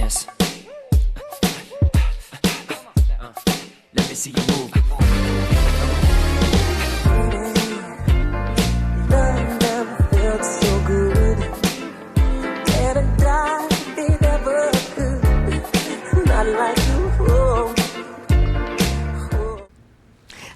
dance. Let me see you move. Love never felt so good. And I died, they never could. Not like you.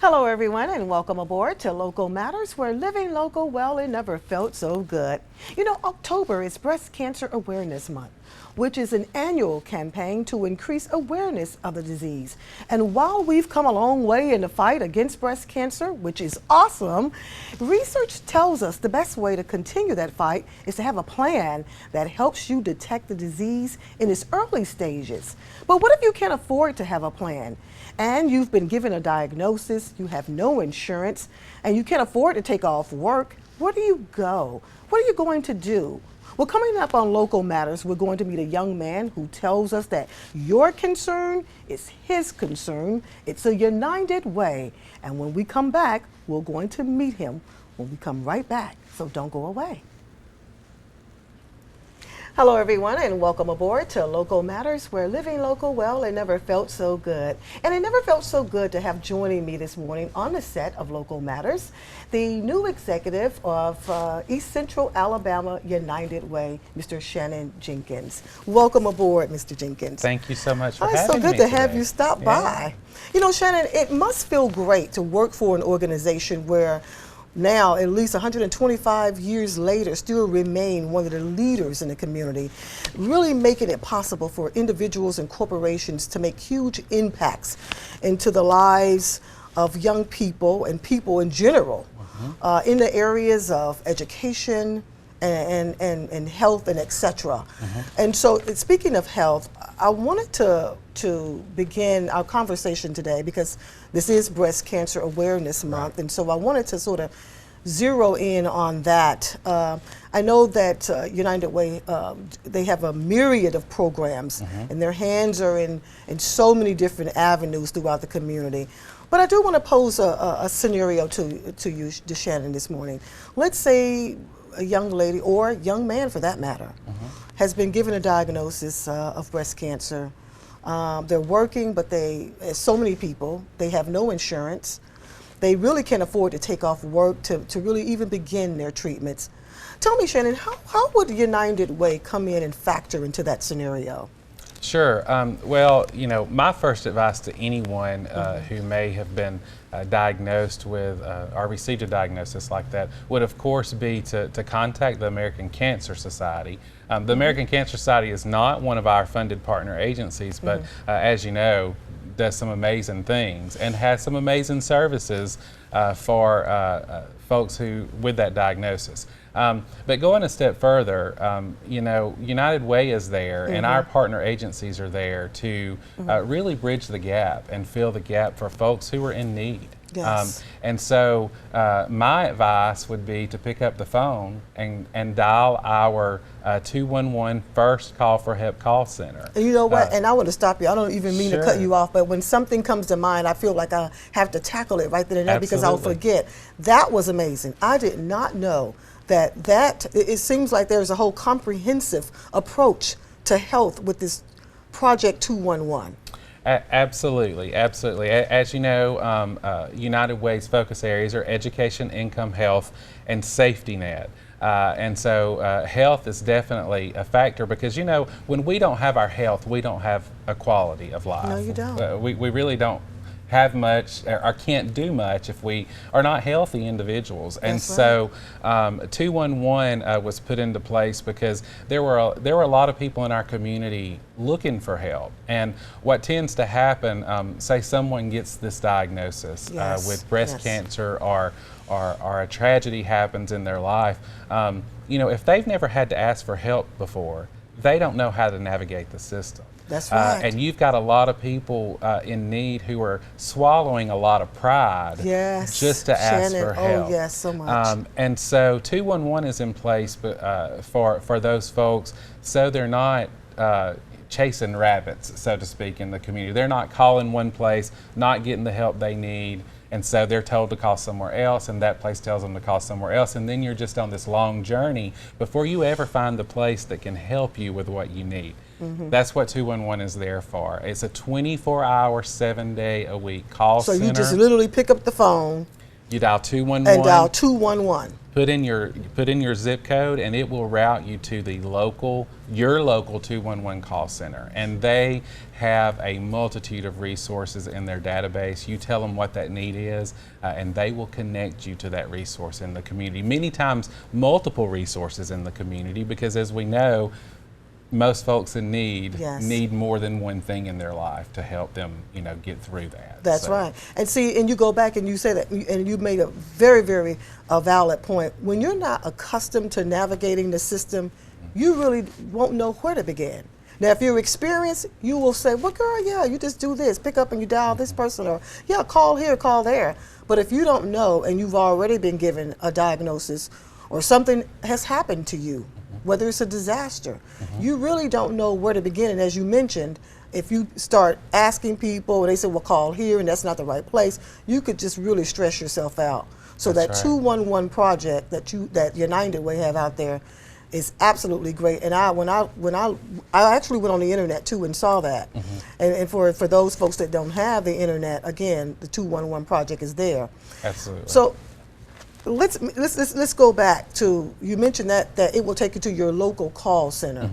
Hello everyone and welcome aboard to Local Matters, where living local, well, it never felt so good. You know, October is Breast Cancer Awareness Month, which is an annual campaign to increase awareness of the disease. And while we've come a long way in the fight against breast cancer, which is awesome, research tells us the best way to continue that fight is to have a plan that helps you detect the disease in its early stages. But what if you can't afford to have a plan? And you've been given a diagnosis, you have no insurance, and you can't afford to take off work? Where do you go? What are you going to do? Well, coming up on Local Matters, we're going to meet a young man who tells us that your concern is his concern. It's a united way. And when we come back, we're going to meet him when we come right back. So don't go away. Hello everyone and welcome aboard to Local Matters, where living local, well, it never felt so good. And it never felt so good to have joining me this morning on the set of Local Matters, the new executive of East Central Alabama United Way, Mr. Shannon Jenkins. Welcome aboard, Mr. Jenkins. Thank you so much for It's having so good me to today. have you stop by. You know, Shannon, it must feel great to work for an organization where now, at least 125 years later, still remain one of the leaders in the community, really making it possible for individuals and corporations to make huge impacts into the lives of young people and people in general in the areas of education and health and etc. And so, speaking of health, I wanted to begin our conversation today because this is Breast Cancer Awareness Month, and so I wanted to sort of zero in on that. I know that United Way, they have a myriad of programs, and their hands are in so many different avenues throughout the community. But I do want to pose a scenario to you, Shannon, this morning. Let's say a young lady, or young man for that matter, has been given a diagnosis of breast cancer. They're working, but as so many people, they have no insurance. They really can't afford to take off work to really even begin their treatments. Tell me, Shannon, how would United Way come in and factor into that scenario? Sure. Well, you know, my first advice to anyone who may have been diagnosed with or received a diagnosis like that would, of course, be to contact the American Cancer Society. The American Cancer Society is not one of our funded partner agencies, but as you know, does some amazing things and has some amazing services for folks who with that diagnosis. But going a step further, you know, United Way is there, and our partner agencies are there to really bridge the gap and fill the gap for folks who are in need. Yes. And so my advice would be to pick up the phone and dial our 211 First Call for Help call center. And you know what? And I want to stop you. I don't even mean to cut Sure. you off, but when something comes to mind, I feel like I have to tackle it right then and there because I'll Absolutely. forget. That was amazing. I did not know that it seems like there's a whole comprehensive approach to health with this Project 211. Absolutely, absolutely. As you know, United Way's focus areas are education, income, health, and safety net. And so health is definitely a factor because, you know, when we don't have our health, we don't have a quality of life. No, you don't. We really don't have much or can't do much if we are not healthy individuals. And That's so 211 was put into place because there were a lot of people in our community looking for help. And what tends to happen, say someone gets this diagnosis Yes, with breast yes. cancer or a tragedy happens in their life, you know, if they've never had to ask for help before, they don't know how to navigate the system. That's right. And you've got a lot of people in need who are swallowing a lot of pride Yes. just to ask Shannon, for help. Oh, yes, so much. And so 211 is in place for those folks so they're not chasing rabbits, so to speak, in the community. They're not calling one place, not getting the help they need, and so they're told to call somewhere else, and that place tells them to call somewhere else, and then you're just on this long journey before you ever find the place that can help you with what you need. That's what 211 is there for. It's a 24-hour, 7-day-a-week call So center. you just literally pick up the phone You dial 211 and dial 211. put in your zip code, and it will route you to your local 211 call center, and they have a multitude of resources in their database. You tell them what that need is, and they will connect you to that resource in the community. Many times multiple resources in the community, because as we know, most folks in need Yes. need more than one thing in their life to help them, get through that. That's So, right. And see, and you go back and you say that, and you made a very, very valid point. When you're not accustomed to navigating the system, you really won't know where to begin. Now, if you're experienced, you will say, well, girl, yeah, you just do this, pick up and you dial this person, or yeah, call here, call there. But if you don't know and you've already been given a diagnosis or something has happened to you, whether it's a disaster, you really don't know where to begin. And as you mentioned, if you start asking people and they say, well, call here, and that's not the right place, you could just really stress yourself out. So That's that right. 211 project that United Way have out there is absolutely great. And I actually went on the internet too and saw that. And for those folks that don't have the internet, again, the 211 project is there. Absolutely. So let's go back to, you mentioned that it will take you to your local call center.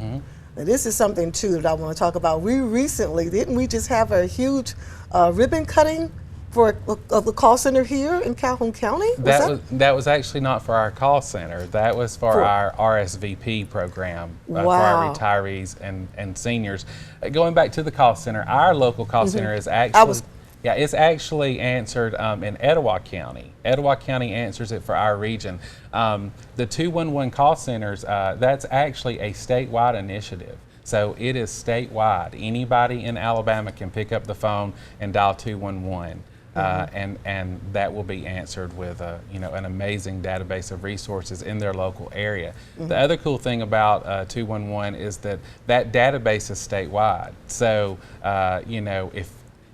Now this is something too that I want to talk about. We recently, didn't we just have a huge ribbon cutting of the call center here in Calhoun County? That was actually not for our call center. That was for our RSVP program for Wow. our retirees and seniors. Going back to the call center, our local call center is actually it's actually answered in Etowah County. Etowah County answers it for our region. The 211 call centers, that's actually a statewide initiative. So it is statewide. Anybody in Alabama can pick up the phone and dial 211. And that will be answered with an amazing database of resources in their local area. The other cool thing about 211 is that database is statewide. So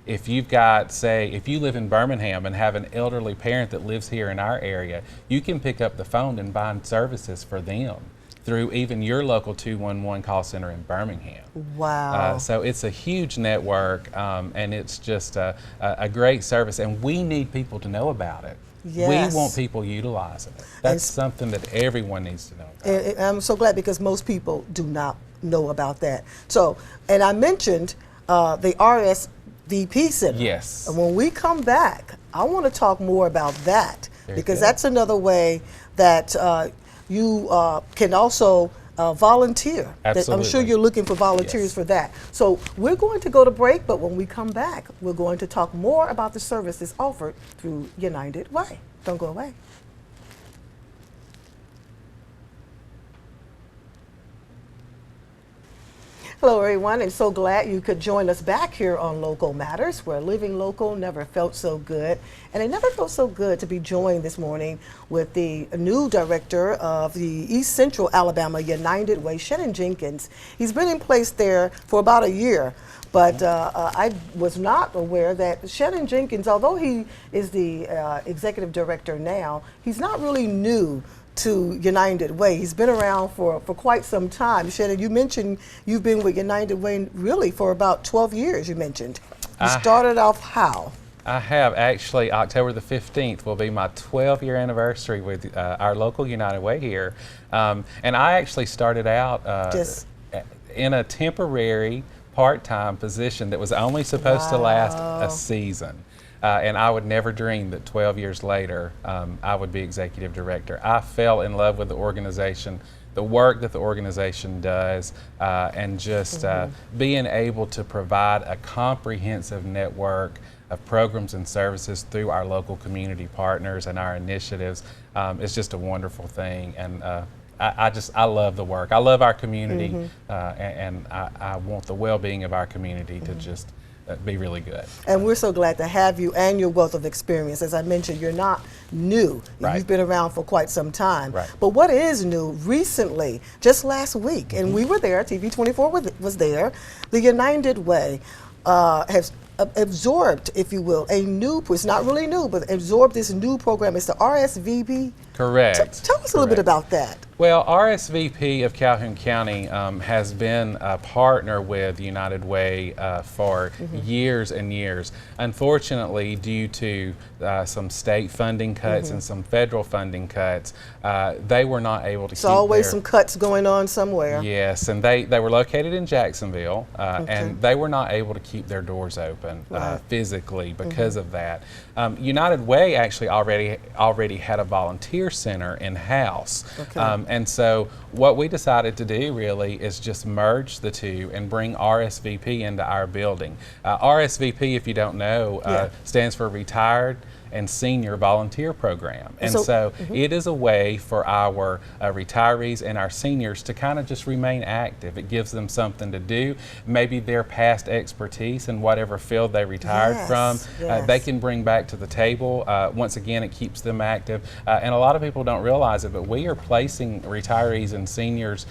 if you've got, say, if you live in Birmingham and have an elderly parent that lives here in our area, you can pick up the phone and find services for them through even your local 211 call center in Birmingham. Wow. So it's a huge network, and it's just a great service, and we need people to know about it. Yes. We want people utilizing it. That's something that everyone needs to know about. And I'm so glad, because most people do not know about that. So, and I mentioned the RSVP Center. Yes. And when we come back, I want to talk more about that, Very because good. that's another way that you can also volunteer. I'm sure Absolutely. you're looking for volunteers Yes. for that. So we're going to go to break, but when we come back, we're going to talk more about the services offered through United Way. Don't go away. Hello, everyone, and so glad you could join us back here on Local Matters, where living local never felt so good. And it never felt so good to be joined this morning with the new director of the East Central Alabama United Way, Shannon Jenkins. He's been in place there for about a year, but I was not aware that Shannon Jenkins, although he is the executive director now, he's not really new to United Way. He's been around for quite some time. Shannon, you mentioned you've been with United Way really for about 12 years, you mentioned. You started off how? I have. Actually, October the 15th will be my 12-year anniversary with our local United Way here. And I actually started out in a temporary part-time position that was only supposed to last a season. And I would never dream that 12 years later I would be executive director. I fell in love with the organization, the work that the organization does, and just being able to provide a comprehensive network of programs and services through our local community partners and our initiatives is just a wonderful thing. And I love the work. I love our community, and I want the well-being of our community to just be really good. And we're so glad to have you and your wealth of experience. As I mentioned, you're not new. Right. You've been around for quite some time. Right. But what is new recently, just last week, and we were there, TV24 was there, the United Way has absorbed, if you will, a new, it's not really new, but absorbed this new program. It's the RSVP. Correct. Tell us a little bit about that. Well, RSVP of Calhoun County has been a partner with United Way for years and years. Unfortunately, due to some state funding cuts and some federal funding cuts, they were not able to There's keep always their, some cuts going on somewhere. Yes, and they were located in Jacksonville, and they were not able to keep their doors open physically because of that. United Way actually already had a volunteer center in-house. And so what we decided to do really is just merge the two and bring RSVP into our building. RSVP, if you don't know, stands for Retired and Senior Volunteer Program. And so it is a way for our retirees and our seniors to kind of just remain active. It gives them something to do. Maybe their past expertise in whatever field they retired from, they can bring back to the table. Once again, it keeps them active. And a lot of people don't realize it, but we are placing retirees and seniors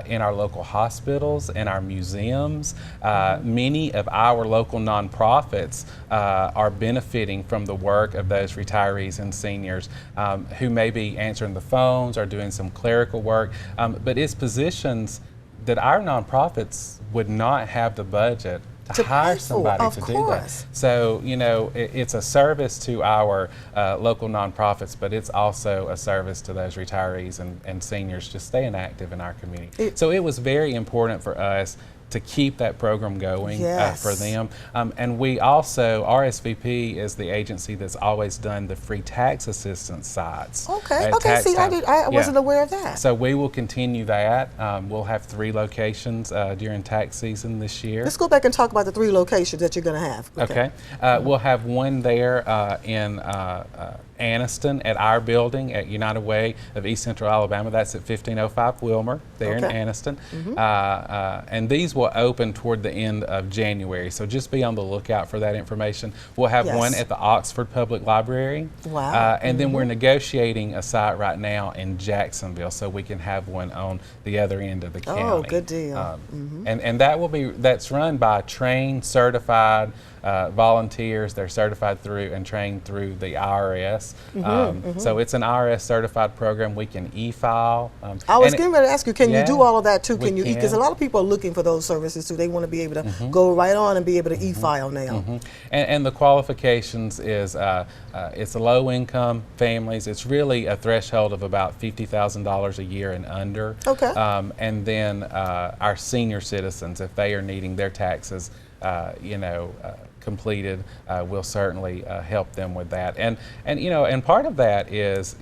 in our local hospitals, in our museums. Many of our local nonprofits are benefiting from the work of those retirees and seniors who may be answering the phones or doing some clerical work, but it's positions that our nonprofits would not have the budget to hire somebody to do that. So, you know, it's a service to our local nonprofits, but it's also a service to those retirees and seniors just staying active in our community. So it was very important for us to keep that program going for them. And we also, RSVP is the agency that's always done the free tax assistance sites. Okay, see, I wasn't aware of that. So we will continue that. We'll have 3 locations during tax season this year. Let's go back and talk about the 3 locations that you're going to have. Okay. We'll have one there in Anniston at our building at United Way of East Central Alabama. That's at 1505 Wilmer there in Anniston. And these will open toward the end of January, so just be on the lookout for that information. We'll have one at the Oxford Public Library. And then we're negotiating a site right now in Jacksonville, so we can have one on the other end of the county. Oh, good deal. And that's run by trained, certified volunteers. They're certified through and trained through the IRS. So it's an IRS certified program. We can e-file. I was getting ready to ask you, can you do all of that too? Can you? Because a lot of people are looking for those services too. They want to be able to go right on and be able to e-file now. And the qualifications is it's a low-income families. It's really a threshold of about $50,000 a year and under. And then our senior citizens, if they are needing their taxes, completed, we'll certainly help them with that. And part of that is,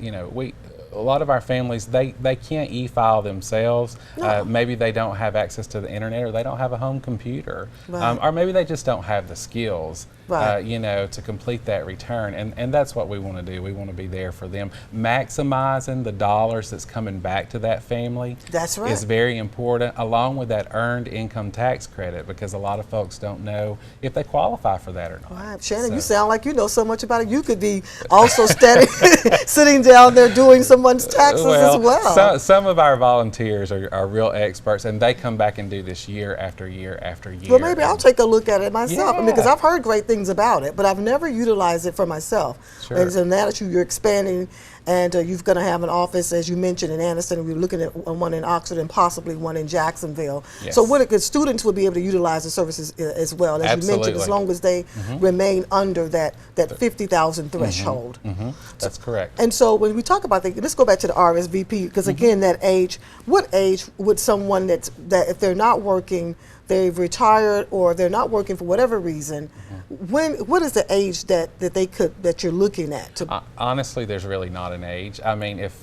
a lot of our families, they can't e-file themselves. Maybe they don't have access to the internet, or they don't have a home computer, or maybe they just don't have the skills to complete that return. And that's what we want to do. We want to be there for them. Maximizing the dollars that's coming back to that family is very important, along with that earned income tax credit, because a lot of folks don't know if they qualify for that or not. Shannon, you sound like you know so much about it. You could be also sitting down there doing someone's taxes as well. Some of our volunteers are real experts, and they come back and do this year after year after year. Well, maybe I'll take a look at it myself, because I've heard great things about it, but I've never utilized it for myself. And so now that you're expanding, and you're going to have an office, as you mentioned, in Anniston, we're looking at one in Oxford and possibly one in Jacksonville. So students will be able to utilize the services as well, as you mentioned, as long as they remain under that 50,000 threshold. That's correct. And so when we talk about let's go back to the RSVP, because again, that age, what age would someone that if they're not working, they've retired, or they're not working for whatever reason, what is the age that you're looking at? Honestly, there's really not an age. I mean, if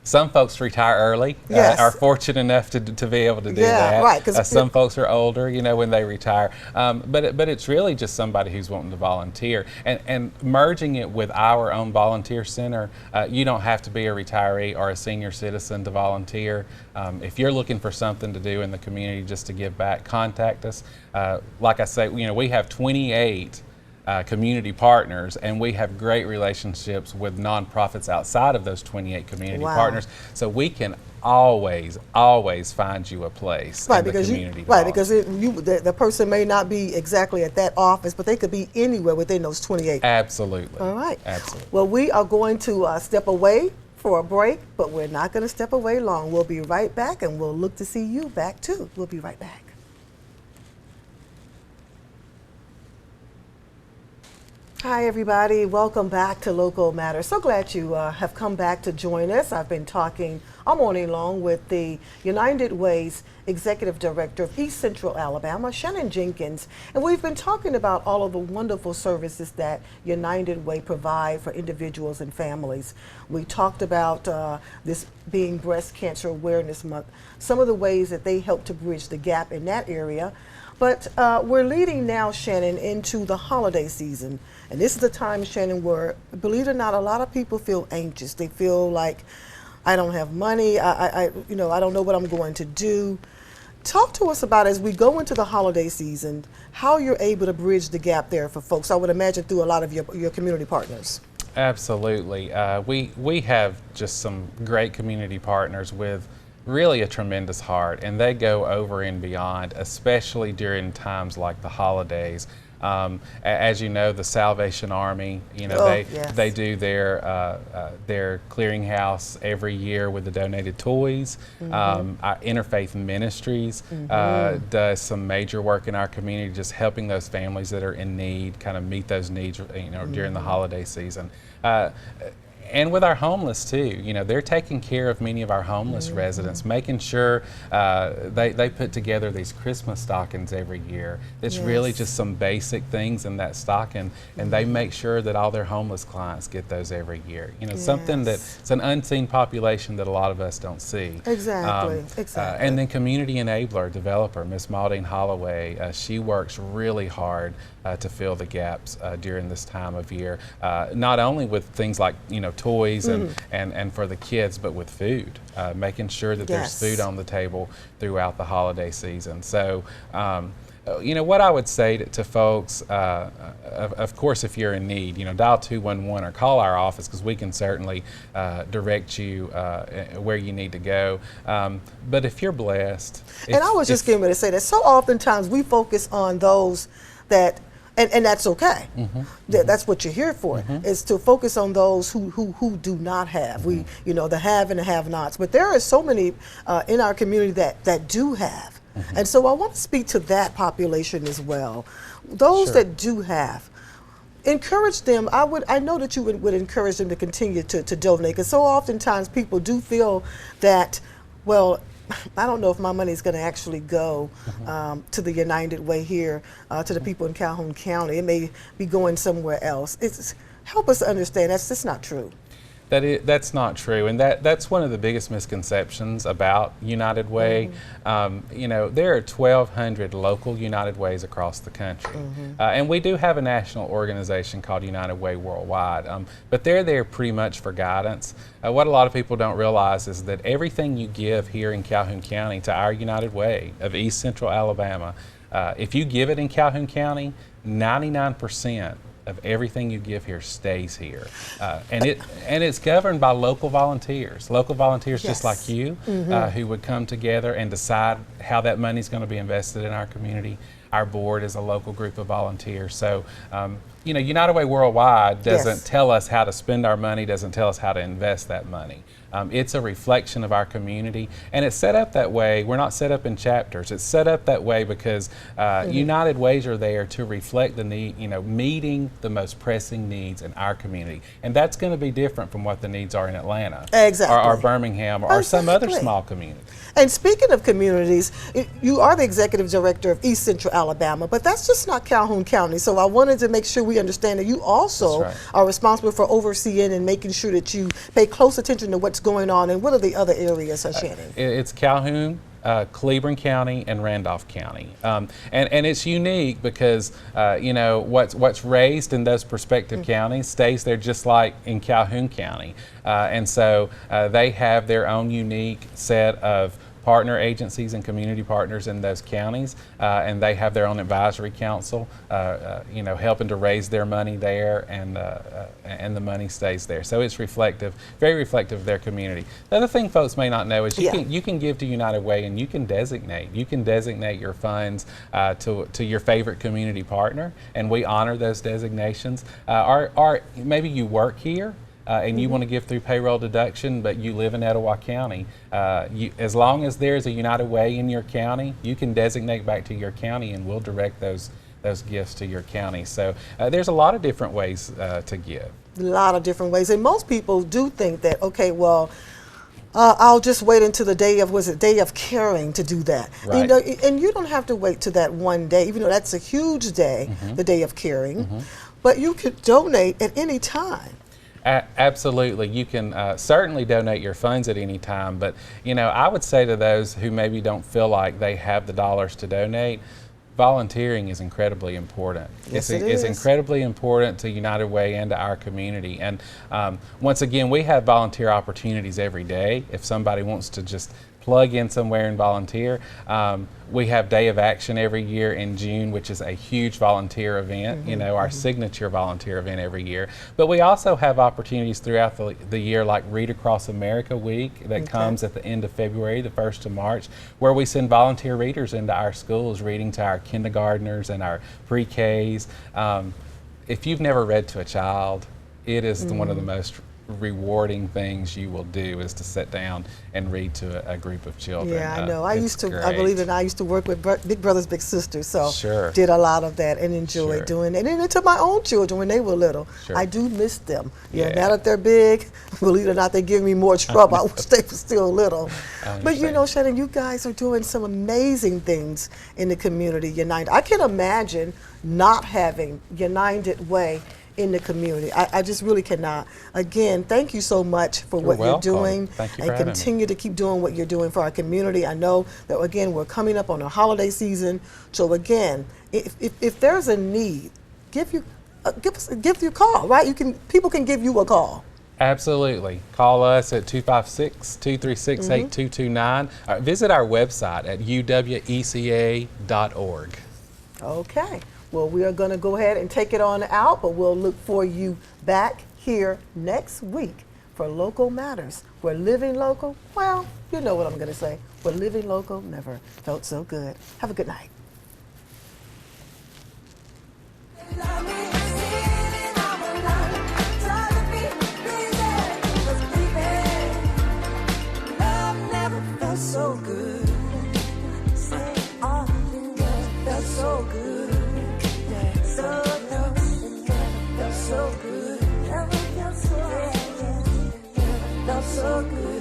some folks retire early, are fortunate enough to be able to do that. Some folks are older, when they retire. But it's really just somebody who's wanting to volunteer. And merging it with our own volunteer center, you don't have to be a retiree or a senior citizen to volunteer. If you're looking for something to do in the community just to give back, contact us. Like I say, we have 28 community partners, and we have great relationships with nonprofits outside of those 28 community partners, so we can always find you a place in the community. Because the person may not be exactly at that office, but they could be anywhere within those 28. Absolutely. All right. Absolutely. Well, we are going to step away for a break, but we're not going to step away long. We'll be right back, and we'll look to see you back too. We'll be right back. Hi, everybody. Welcome back to Local Matters. So glad you have come back to join us. I've been talking all morning long with the United Way's Executive Director of East Central Alabama, Shannon Jenkins, and we've been talking about all of the wonderful services that United Way provide for individuals and families. We talked about this being Breast Cancer Awareness Month, some of the ways that they help to bridge the gap in that area. But we're leading now, Shannon, into the holiday season. And this is the time, Shannon, where, believe it or not, a lot of people feel anxious. They feel like, I don't have money, I don't know what I'm going to do. Talk to us about, as we go into the holiday season, how you're able to bridge the gap there for folks. I would imagine through a lot of your community partners. Absolutely. We have just some great community partners with really a tremendous heart, and they go over and beyond, especially during times like the holidays. As you know, the Salvation Army, they do their clearinghouse every year with the donated toys. Our Interfaith Ministries does some major work in our community, just helping those families that are in need kind of meet those needs, during the holiday season. And with our homeless too, they're taking care of many of our homeless residents, making sure they put together these Christmas stockings every year. It's really just some basic things in that stocking, and they make sure that all their homeless clients get those every year. Something that's an unseen population that a lot of us don't see. Exactly. And then community enabler developer, Miss Maudine Holloway, she works really hard to fill the gaps during this time of year, not only with things like toys and for the kids, but with food, making sure that there's food on the table throughout the holiday season. So what I would say to folks, of course, if you're in need, dial 211 or call our office, because we can certainly direct you where you need to go. But if you're blessed, and I was just getting ready to say that so oftentimes we focus on those that. And that's okay. That's what you're here for, is to focus on those who do not have. We, the have and the have-nots. But there are so many in our community that do have. And so I want to speak to that population as well. Those that do have, encourage them. I know that you would encourage them to continue to donate, because so oftentimes people do feel that, well, I don't know if my money is going to actually go to the United Way here, to the people in Calhoun County. It may be going somewhere else. Help us understand that's just not true. That's not true, and that's one of the biggest misconceptions about United Way. There are 1,200 local United Ways across the country, and we do have a national organization called United Way Worldwide, but they're there pretty much for guidance. What a lot of people don't realize is that everything you give here in Calhoun County to our United Way of East Central Alabama, if you give it in Calhoun County, 99% of everything you give here stays here, and it's governed by local volunteers just like you, who would come together and decide how that money is going to be invested in our community. Our board is a local group of volunteers, so United Way Worldwide doesn't tell us how to spend our money, doesn't tell us how to invest that money. It's a reflection of our community, and it's set up that way. We're not set up in chapters. It's set up that way because United Ways are there to reflect the need, meeting the most pressing needs in our community. And that's going to be different from what the needs are in Atlanta. Exactly. Or Birmingham or some other small community. And speaking of communities, you are the executive director of East Central Alabama, but that's just not Calhoun County. So I wanted to make sure we understand that you also are responsible for overseeing and making sure that you pay close attention to what's going on. And what are the other areas, Shannon? It's Calhoun, Cleburne County, and Randolph County, and it's unique because what's raised in those prospective counties stays there just like in Calhoun County, and so they have their own unique set of partner agencies and community partners in those counties, and they have their own advisory council, helping to raise their money there, and the money stays there. So it's reflective, very reflective of their community. The other thing folks may not know is you can give to United Way, and you can designate your funds to your favorite community partner, and we honor those designations. Or maybe you work here, and you want to give through payroll deduction, but you live in Etowah County, as long as there's a United Way in your county, you can designate back to your county, and we'll direct those gifts to your county. So there's a lot of different ways to give. A lot of different ways, and most people do think that, okay, well, I'll just wait until the day of caring to do that. Right. You know, and you don't have to wait to that one day, even though that's a huge day, the day of caring, but you could donate at any time. Absolutely. You can certainly donate your funds at any time, but you know, I would say to those who maybe don't feel like they have the dollars to donate, volunteering is incredibly important. Yes, It's incredibly important to United Way and to our community. And once again, we have volunteer opportunities every day. If somebody wants to just plug in somewhere and volunteer, we have Day of Action every year in June, which is a huge volunteer event, you know, our signature volunteer event every year. But we also have opportunities throughout the year, like Read Across America Week that comes at the end of February, the 1st of March, where we send volunteer readers into our schools, reading to our kindergartners and our pre-Ks. If you've never read to a child, it is one of the most rewarding things you will do, is to sit down and read to a group of children. Yeah, I know. I used to work with Big Brothers Big Sisters, so did a lot of that and enjoyed doing it. And to my own children when they were little, I do miss them. You know, now that they're big, believe it or not, they give me more trouble. I wish they were still little. But you know, Shannon, you guys are doing some amazing things in the community. United. I can imagine not having United Way in the community. I just really cannot. Again, thank you so much for what you're doing. Thank you and for having continue to keep doing what you're doing for our community. I know that, again, we're coming up on a holiday season. So again, if there's a need, give you a call, right? People can give you a call. Absolutely. Call us at 256-236-8229. Visit our website at uweca.org. Okay. Well, we are going to go ahead and take it on out, but we'll look for you back here next week for Local Matters. We're living local. Well, you know what I'm going to say. We're living local never felt so good. Have a good night. So good. Felt so good. So good. Felt so good.